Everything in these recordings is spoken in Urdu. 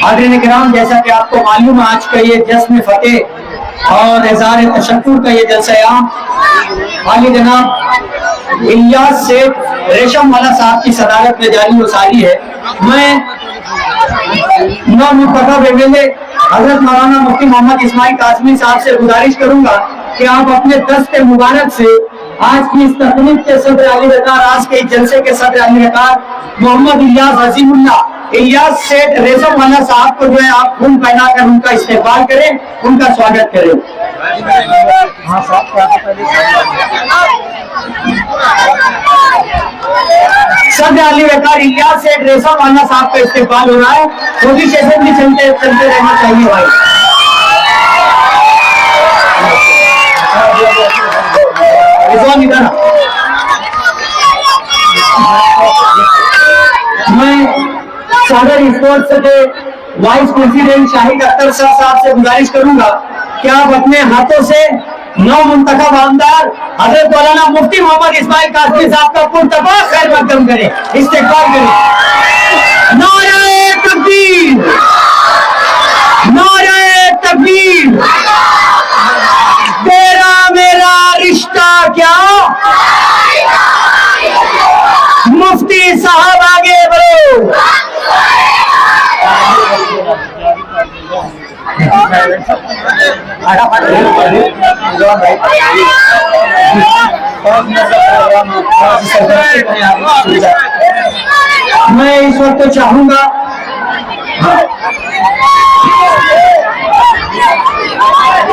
حاضرین کرام، جیسا کہ آپ کو معلوم ہے آج کا یہ جشن فتح اور اظہار تشکر کا یہ جلسہ عام حالی جناب الیاس سیٹھ ریشم والا صاحب کی صدارت میں جاری و ساری ہے۔ میں نومنتخب MLA حضرت مولانا مفتی محمد اسماعیل قاسمی صاحب سے گزارش کروں گا کہ آپ اپنے دست مبارک سے آج کی اس تقریب کے صدر علی وقار، آج کے اس جلسے کے صدر علی وقار محمد الیاس عظیم اللہ الیاس سیٹھ ریشم والا صاحب کو جو ہے آپ پھول پہنا کر ان کا استقبال کریں، ان کا سواگت کریں۔ صدر علی وقار الیاس سیٹھ ریشم والا صاحب کا استقبال ہو رہا ہے، پوزیشن بھی چلتے رہنا چاہیے بھائی۔ میں صدر اسپورٹس کے وائس پریزیڈنٹ شاہد اختر صاحب سے گزارش کروں گا کہ آپ اپنے ہاتھوں سے نو منتخب آمدار حضرت مولانا مفتی محمد اسماعیل قاسمی صاحب کا پرتپا خیر مقدم کریں، استقبال کریں۔ نعرہ تکبیر، نعرہ تکبیر، تیرا میرا رشتہ کیا، مفتی صاحب آگے بڑھو۔ میں اس وقت چاہوں گا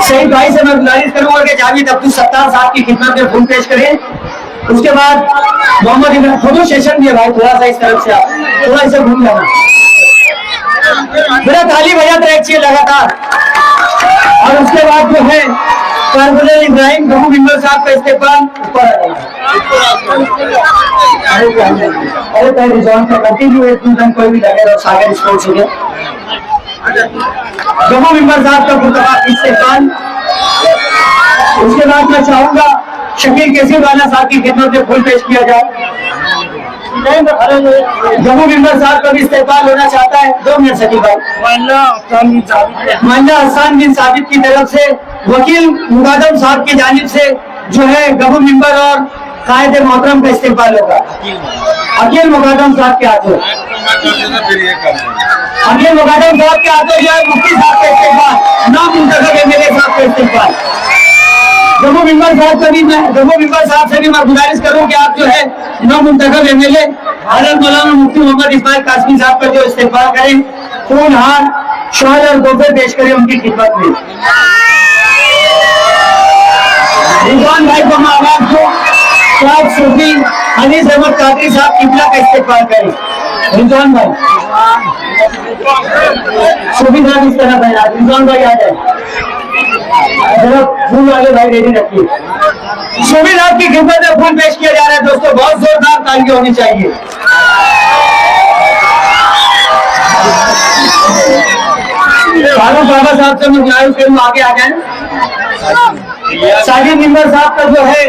شہید بھائی سے میں گزارش کروں گا کہ جاوید عبدالستار صاحب کی خدمت میں پھول پیش کریں۔ اس کے بعد محمد ابراہیم خودو سیشن بھی ہے بھائی، تھوڑا سا اس طرف سے آپ تھوڑا اسے گھوم لینا، میرا تالی بجاتا ایک چیز لگاتار۔ اور اس کے بعد جو ہے کاربونر ابراہیم گبو ممبر صاحب کا استقبال اوپر آ ارے پہلے رضوان کا کنٹینیو ایک دن کوئی بھی لگے اور ساگر اسپورٹس ہو گیا۔ گبو ممبر صاحب کا پرتپاک استقبال۔ اس کے بعد میں چاہوں گا شکیل کیسری والا صاحب کی خدمت میں پھول پیش کیا جائے۔ گبو ممبر صاحب کا بھی استقبال ہونا چاہتا ہے، 2 منٹ شکیل بھائی۔ معاہدہ حسان بن ثابت کی طرف سے وکیل مقدم صاحب کی جانب سے جو ہے گبو ممبر اور قائد محترم کا استقبال ہوگا عقیل مقدم صاحب کے ہاتھوں۔ عقیل مقدم صاحب کے ہاتھوں جو ہے مفتی صاحب کا استقبال، نامنتخب MLA صاحب کا استقبال۔ گبو ممبر صاحب سے بھی میں گزارش کروں کہ آپ جو ہے نو منتخب MLA حضرت مولانا مفتی محمد اسماعیل قاسمی صاحب کا جو استقبال کریں، پھول ہار شال اور تحفے پیش کریں ان کی خدمت میں۔ رضوان بھائی کو آواز کو شاہد صوفی حنیف احمد قادری صاحب قبلہ کا استقبال کریں۔ رضوان بھائی صوفی صاحب اس طرح بھائی، رضوان بھائی آ جائیں ذرا پھول والے بھائی ریڈی رکھیے۔ صوفی صاحب کی خدمت میں پھول پیش کیا جا رہا ہے دوستوں، بہت زوردار تالیاں ہونی چاہیے۔ فاروق بابا صاحب سے میں گزارش کروں آگے آ جائیں۔ ساجد ممبر صاحب کا جو ہے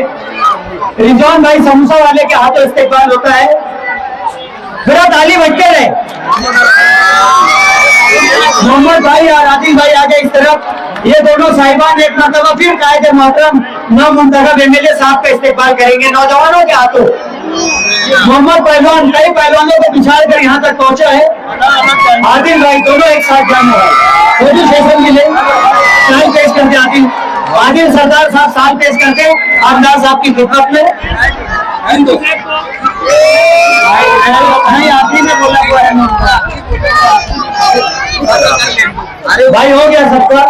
رضوان بھائی سموسا والے کے ہاتھوں استقبال ہوتا ہے، میرا تالی بجتے رہے۔ محمد بھائی اور عادل بھائی آگے اس طرف، یہ دونوں صاحبان ایک مرتبہ پھر قائد محترم نو منتخب MLA صاحب کا استقبال کریں گے نوجوانوں کے ہاتھوں۔ محمد پہلوان کئی پہلوانوں کو پچھاڑ کر یہاں تک پہنچا ہے، عادل بھائی دونوں ایک ساتھ جانا ہے۔ اردو سیشن کے لیے سال پیش کرتے عادل سردار صاحب سال پیش کرتے آمدار صاحب کی خدمت میں۔ آپ ہی نے بولا ہوا ہے بھائی، ہو گیا سب کا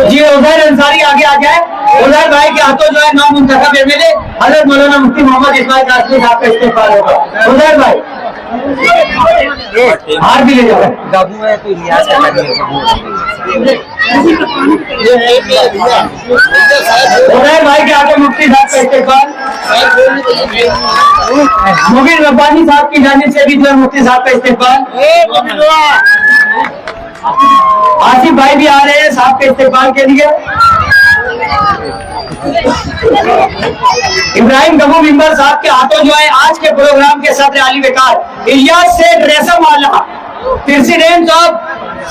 جی۔ عزیر انصاری آگے آ جائے۔ عزیر بھائی کے ہاتھوں جو ہے نو منتخب MLA حضرت مولانا مفتی محمد اسماعیل قاسمی صاحب کا استقبال ہوگا۔ عزیر بھائی ہار بھی لے جاؤ۔ عزیر بھائی کے آگے مفتی صاحب کا استقبال۔ مبین ربانی صاحب کی جانب سے بھی جو ہے مفتی صاحب کا استقبال۔ آصف بھائی بھی آ رہے ہیں صاحب کے استقبال کے لیے۔ ابراہیم گبو ممبر صاحب کے ہاتھوں جو ہے آج کے پروگرام کے صدر علی وقار الیاس سیٹھ ریشم والا پریزیڈنٹ آف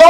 2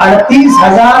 38,000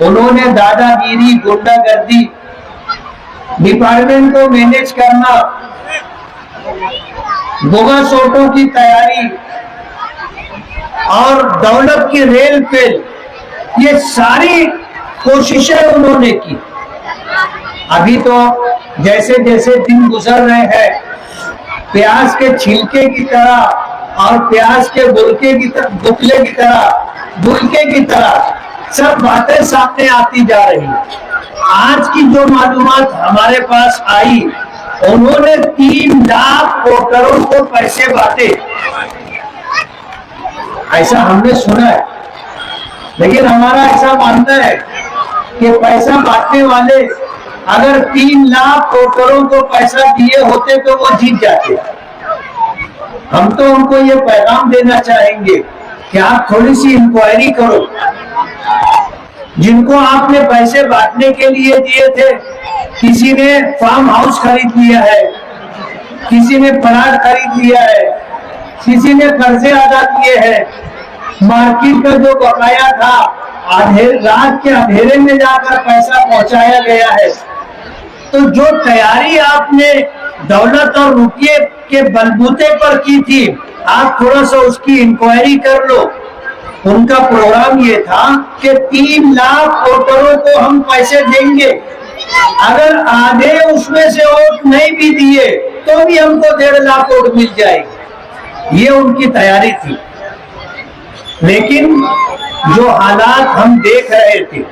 انہوں نے دادا گیری، گنڈا گردی، ڈپارٹمنٹ کو مینج کرنا، بوگس ووٹوں کی تیاری اور دولت کی ریل پیل، یہ ساری کوششیں انہوں نے کی۔ ابھی تو جیسے جیسے دن گزر رہے ہیں، پیاز کے چھلکے کی طرح اور پیاز کے بلکے کی طرح سب باتیں سامنے آتی جا رہی ہیں۔ آج کی جو معلومات ہمارے پاس آئی، انہوں نے 3 لاکھ ووٹروں کو پیسے بانٹے، ایسا ہم نے سنا ہے، لیکن ہمارا ایسا ماننا ہے کہ پیسہ بانٹنے والے اگر 3 لاکھ ووٹروں کو پیسہ دیے ہوتے تو وہ جیت جاتے۔ ہم تو ان کو یہ پیغام دینا چاہیں گے کہ آپ تھوڑی سی انکوائری کرو، جن کو آپ نے پیسے بانٹنے کے لیے دیے تھے، کسی نے فارم ہاؤس خرید لیا ہے، کسی نے پلاٹ خرید لیا ہے، کسی نے قرضے ادا کیے ہیں، مارکیٹ کا جو بقایا تھا رات کے اندھیرے میں جا کر پیسہ پہنچایا گیا ہے۔ تو جو تیاری آپ نے دولت اور روپیے کے بلبوتے پر کی تھی، آپ تھوڑا سا اس کی انکوائری کر لو۔ ان کا پروگرام یہ تھا کہ 3 لاکھ ووٹروں کو ہم پیسے دیں گے، اگر آدھے اس میں سے ووٹ نہیں بھی دیے تو بھی ہم کو 1.5 لاکھ ووٹ مل جائے گی۔ یہ ان کی تیاری تھی، لیکن جو حالات ہم دیکھ رہے تھے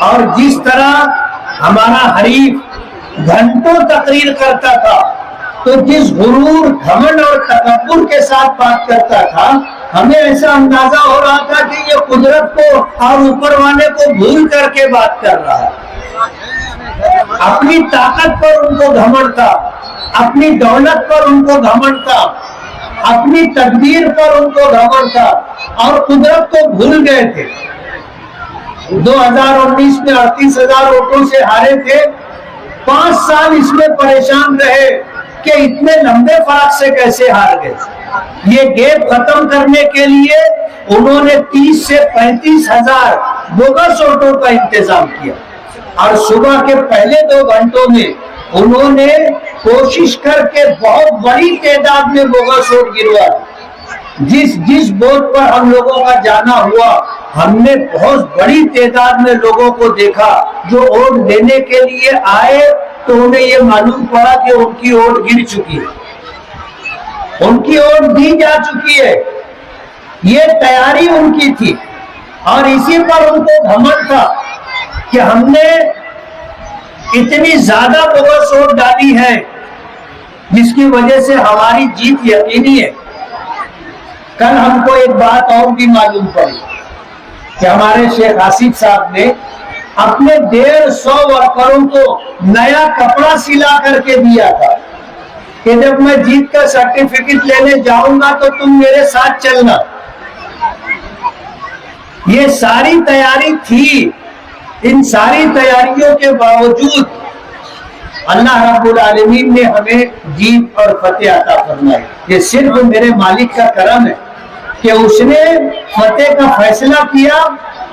اور جس طرح ہمارا حریف گھنٹوں تقریر کرتا تھا، تو جس غرور، گھمنڈ اور تکبر کے ساتھ بات کرتا تھا، ہمیں ایسا اندازہ ہو رہا تھا کہ یہ قدرت کو اور اوپر والے کو بھول کر کے بات کر رہا ہے۔ اپنی طاقت پر ان کو گھمنڈ تھا، اپنی دولت پر ان کو گھمنڈ تھا، اپنی تدبیر پر ان کو گھمنڈ تھا، اور قدرت کو بھول گئے تھے۔ 2019 میں 38,000 ووٹوں سے ہارے تھے، 5 سال اس میں پریشان رہے کہ اتنے لمبے فرق سے کیسے ہار گئے۔ یہ گیپ ختم کرنے کے لیے انہوں نے 30 سے 35,000 بوگس ووٹوں کا انتظام کیا، اور صبح کے پہلے 2 گھنٹوں میں انہوں نے کوشش کر کے بہت بڑی تعداد میں بوگس ووٹ گروا دی۔ جس بوتھ پر ہم لوگوں کا جانا ہوا، ہم نے بہت بڑی تعداد میں لوگوں کو دیکھا جو ووٹ دینے کے لیے آئے تو انہیں یہ معلوم پڑا کہ ان کی ووٹ گر چکی ہے، ان کی ووٹ دی جا چکی ہے۔ یہ تیاری ان کی تھی، اور اسی پر ان کو گھمنڈ تھا کہ ہم نے اتنی زیادہ بوگس ووٹ ڈالی ہے جس کی وجہ سے ہماری جیت یقینی ہے۔ کل ہم کو ایک بات اور بھی معلوم پڑی کہ ہمارے شیخ آصف صاحب نے اپنے 150 ورکروں کو نیا کپڑا سلا کر کے دیا تھا کہ جب میں جیت کا سرٹیفکیٹ لینے جاؤں گا تو تم میرے ساتھ چلنا۔ یہ ساری تیاری تھی، ان ساری تیاریوں کے باوجود اللہ رب العالمین نے ہمیں جیت اور فتح عطا فرمائی۔ یہ صرف میرے مالک کا کرم ہے کہ اس نے فتح کا فیصلہ کیا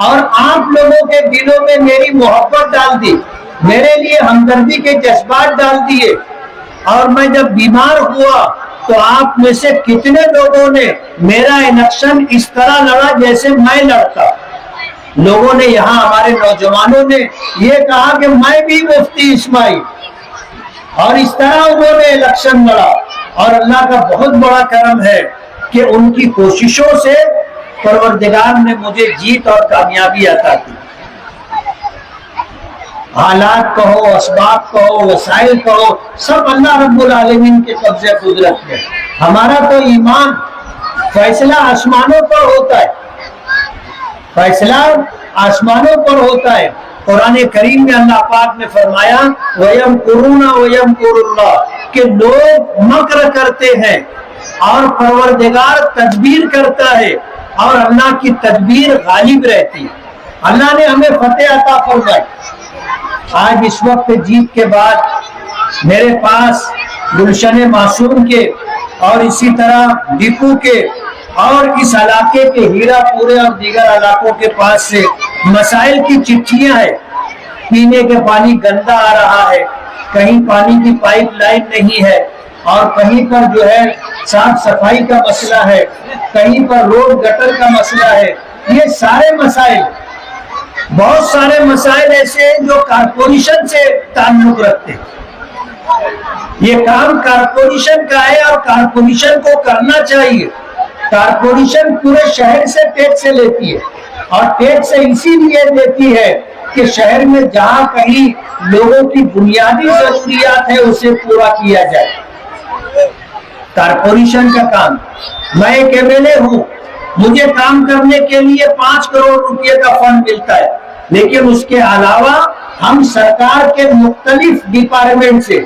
اور آپ لوگوں کے دلوں میں میری محبت ڈال دی، میرے لیے ہمدردی کے جذبات ڈال دیے۔ اور میں جب بیمار ہوا تو آپ میں سے کتنے لوگوں نے میرا الیکشن اس طرح لڑا جیسے میں لڑتا۔ لوگوں نے یہاں، ہمارے نوجوانوں نے یہ کہا کہ میں بھی مفتی اسماعیل، اور اس طرح انہوں نے الیکشن لڑا۔ اور اللہ کا بہت بڑا کرم ہے کہ ان کی کوششوں سے پروردگار نے مجھے جیت اور کامیابی عطا کی۔ حالات کہو، اسباب کہو، وسائل کہو، سب اللہ رب العالمین کے قبضے قدرت میں۔ ہمارا تو ایمان، فیصلہ آسمانوں پر ہوتا ہے، فیصلہ آسمانوں پر ہوتا ہے۔ قرآن کریم میں اللہ پاک نے فرمایا وَيَمْكُرُونَ وَيَمْكُرُ اللَّهُ، کہ لوگ مکر کرتے ہیں اور پروردگار تدبیر کرتا ہے، اور اللہ کی تدبیر غالب رہتی ہے۔ اللہ نے ہمیں فتح عطا فرمائی۔ آج اس وقت جیت کے بعد میرے پاس گلشن معصوم کے اور اسی طرح ڈپو کے اور اس علاقے کے ہیرا پورے اور دیگر علاقوں کے پاس سے مسائل کی چٹھیاں ہیں، پینے کے پانی گندا آ رہا ہے، کہیں پانی کی پائپ لائن نہیں ہے، اور کہیں پر جو ہے صاف صفائی کا مسئلہ ہے، کہیں پر روڈ گٹر کا مسئلہ ہے. یہ سارے مسائل، بہت سارے مسائل ایسے ہیں جو کارپوریشن سے تعلق رکھتے ہیں. یہ کام کارپوریشن کا ہے اور کارپوریشن کو کرنا چاہیے. کارپوریشن پورے شہر سے ٹیکس لیتی ہے، اور ٹیکس اسی لیے دیتی ہے کہ شہر میں جہاں کہیں لوگوں کی بنیادی ضروریات ہے اسے پورا کیا جائے. کارپوریشن کا کام. میں ایک MLA ہوں، مجھے کام کرنے کے لیے 5 کروڑ روپے کا فنڈ ملتا ہے، لیکن اس کے علاوہ ہم سرکار کے مختلف ڈپارٹمنٹ سے،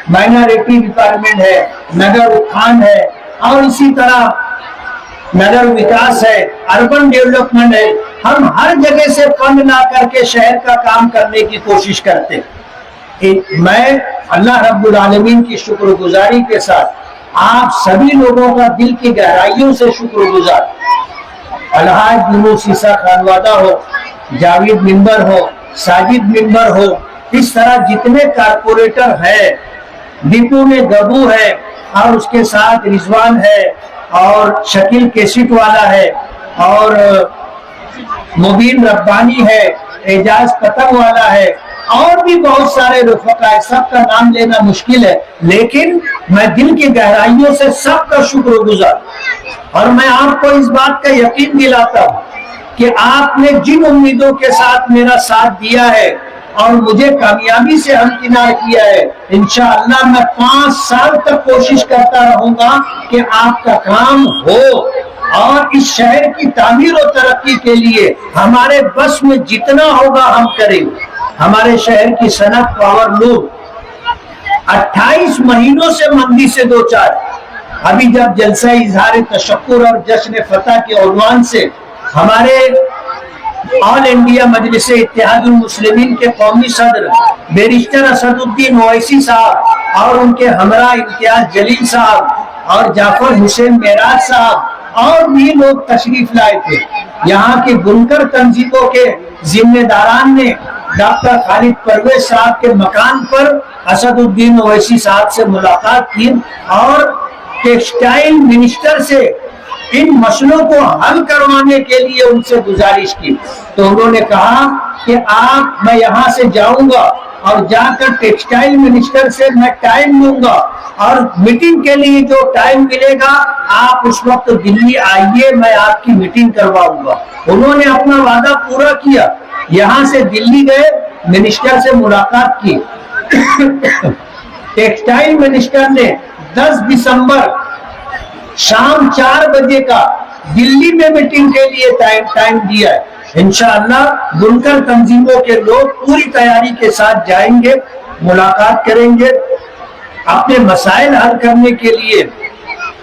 مائنارٹی ڈپارٹمنٹ ہے، نگر اتھان ہے، اور اسی طرح نگر وکاس ہے، اربن ڈیولپمنٹ ہے، ہم ہر جگہ سے فنڈ لا کر کے شہر کا کام کرنے کی کوشش کرتے ہیں. میں اللہ رب العالمین کی شکر گزاری کے ساتھ آپ سبھی لوگوں کا دل کی گہرائیوں سے شکر گزار. الحاج یونس عیسیٰ خانوادہ ہو، جاوید ممبر ہو، ساجد ممبر ہو، اس طرح جتنے کارپوریٹر ہیں، ڈپو میں گبو ہے، اور اس کے ساتھ رضوان ہے، اور شکیل کیسٹ والا ہے، اور مبین ربانی ہے، اعجاز پتنگ والا ہے، اور بھی بہت سارے رفقا ہے. سب کا نام لینا مشکل ہے، لیکن میں دل کی گہرائیوں سے سب کا شکر گزار. اور میں آپ کو اس بات کا یقین دلاتا ہوں کہ آپ نے جن امیدوں کے ساتھ میرا ساتھ دیا ہے اور مجھے کامیابی سے ہمکنار کیا ہے، انشاءاللہ میں 5 سال تک کوشش کرتا رہوں گا کہ آپ کا کام ہو، اور اس شہر کی تعمیر و ترقی کے لیے ہمارے بس میں جتنا ہوگا ہم کریں. ہمارے شہر کی صنعت پاور لوم 28 مہینوں سے مندی سے دو چار. ابھی جب جلسہ اظہار تشکر اور جشن فتح کے عنوان سے ہمارے آل انڈیا مجلس اتحاد المسلمین کے قومی صدر بیرسٹر اسد الدین اویسی صاحب اور ان کے ہمراہ امتیاز جلیل صاحب اور جعفر حسین معراج صاحب اور بھی لوگ تشریف لائے تھے. یہاں کے بنکر تنظیموں کے ذمہ داران نے ڈاکٹر خالد پرویز صاحب کے مکان پر اسد الدین اویسی صاحب سے ملاقات کی اور ٹیکسٹائل منسٹر سے ان مسئلوں کو حل کروانے کے لیے ان سے گزارش کی. تو انہوں نے کہا کہ میں یہاں سے جاؤں گا اور جا کر ٹیکسٹائل منسٹر سے میں ٹائم لوں گا، اور میٹنگ کے لیے جو ٹائم ملے گا آپ اس وقت دلی آئیے، میں آپ کی میٹنگ کرواؤں گا. انہوں نے اپنا وعدہ پورا کیا. یہاں سے دلی گئے، منسٹر سے ملاقات کی. ٹیکسٹائل منسٹر نے 10 دسمبر شام 4 بجے کا دلی میں میٹنگ کے لیے ٹائم دیا ہے. انشاءاللہ بنکر تنظیموں کے لوگ پوری تیاری کے ساتھ جائیں گے، ملاقات کریں گے، اپنے مسائل حل کرنے کے لیے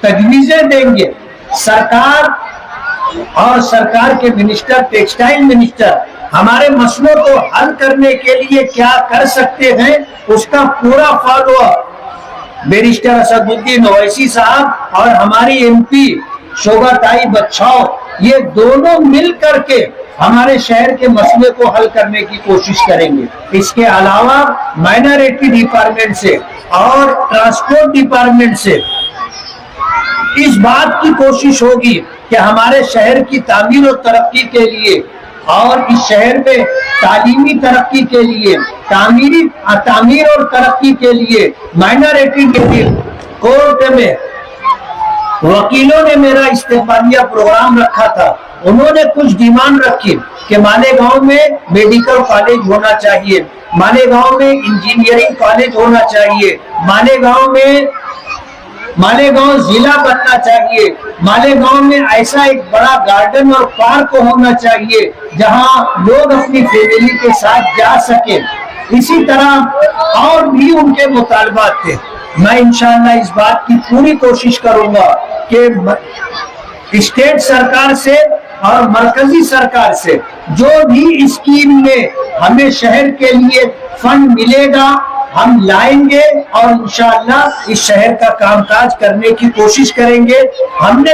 تجویزیں دیں گے. سرکار اور سرکار کے منسٹر، ٹیکسٹائل منسٹر ہمارے مسئلوں کو حل کرنے کے لیے کیا کر سکتے ہیں اس کا پورا فالو اپ بیرسٹر اسد الدین اویسی صاحب اور ہماری MP شوبھا تائی بچھاؤ، یہ دونوں مل کر کے ہمارے شہر کے مسئلے کو حل کرنے کی کوشش کریں گے. اس کے علاوہ مائنارٹی ڈپارٹمنٹ سے اور ٹرانسپورٹ ڈپارٹمنٹ سے اس بات کی کوشش ہوگی کہ ہمارے شہر کی تعمیر و ترقی کے لیے اور اس شہر میں تعلیمی ترقی کے لیے، تعمیر اور ترقی کے لیے مائنارٹی کورٹ میں وکیلوں نے میرا استقبالیہ پروگرام رکھا تھا. انہوں نے کچھ ڈیمانڈ رکھی کہ مالیگاؤں میں میڈیکل کالج ہونا چاہیے، مالیگاؤں میں انجینئرنگ کالج ہونا چاہیے، مالیگاؤں ضلع بننا چاہیے، مالیگاؤں میں ایسا ایک بڑا گارڈن اور پارک ہونا چاہیے جہاں لوگ اپنی فیملی کے ساتھ جا سکیں. اسی طرح اور بھی ان کے مطالبات تھے. میں انشاءاللہ اس بات کی پوری کوشش کروں گا کہ اسٹیٹ سرکار سے اور مرکزی سرکار سے جو بھی اسکیم میں ہمیں شہر کے لیے فنڈ ملے گا ہم لائیں گے اور انشاءاللہ اس شہر کا کام کاج کرنے کی کوشش کریں گے. ہم نے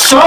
100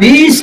20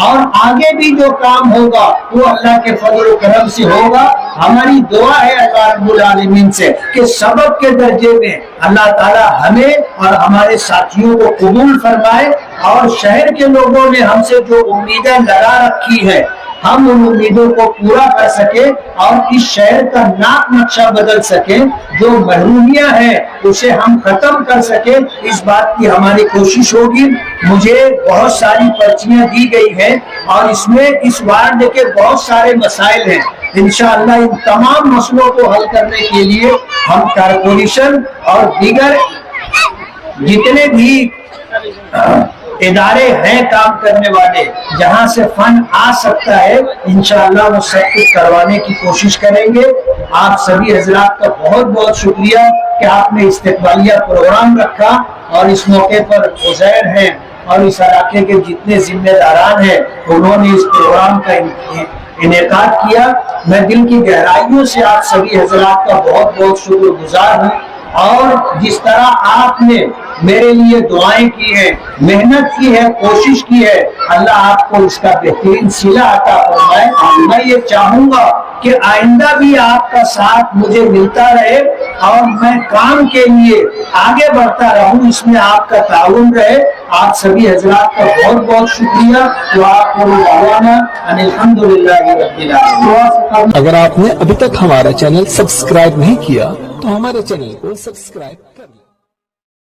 اور آگے بھی جو کام ہوگا وہ اللہ کے فضل و کرم سے ہوگا. ہماری دعا ہے اللہ رب العالمین سے کہ سبب کے درجے میں اللہ تعالی ہمیں اور ہمارے ساتھیوں کو قبول فرمائے, اور شہر کے لوگوں نے ہم سے جو امیدیں لگا رکھی ہے ہم ان امیدوں کو پورا کر سکے اور اس شہر کا ناک نقشہ بدل سکیں, جو محرومیاں ہیں اسے ہم ختم کر سکیں, اس بات کی ہماری کوشش ہوگی. مجھے بہت ساری پرچیاں دی گئی ہیں اور اس میں اس وارڈ کے بہت سارے مسائل ہیں. انشاءاللہ ان تمام مسئلوں کو حل کرنے کے لیے ہم کارپوریشن اور دیگر جتنے بھی ادارے ہیں کام کرنے والے جہاں سے فنڈ آ سکتا ہے انشاءاللہ وہ سب کچھ کروانے کی کوشش کریں گے. آپ سبھی حضرات کا بہت بہت شکریہ کہ آپ نے استقبالیہ پروگرام رکھا, اور اس موقع پر عزیر ہیں اور اس علاقے کے جتنے ذمہ داران ہیں انہوں نے اس پروگرام کا انعقاد کیا. میں دل کی گہرائیوں سے آپ سبھی حضرات کا بہت بہت شکر گزار ہوں, اور جس طرح آپ نے میرے لیے دعائیں کی ہیں, محنت کی ہے, کوشش کی ہے, اللہ آپ کو اس کا بہترین صلہ عطا فرمائے. میں یہ چاہوں گا کہ آئندہ بھی آپ کا ساتھ مجھے ملتا رہے اور میں کام کے لیے آگے بڑھتا رہوں, اس میں آپ کا تعاون رہے. آپ سبھی حضرات کا بہت بہت شکریہ. الحمدللہ رب العالمین. اگر آپ نے ابھی تک ہمارا چینل سبسکرائب نہیں کیا تو ہمارے چینل کو سبسکرائب کر لیں.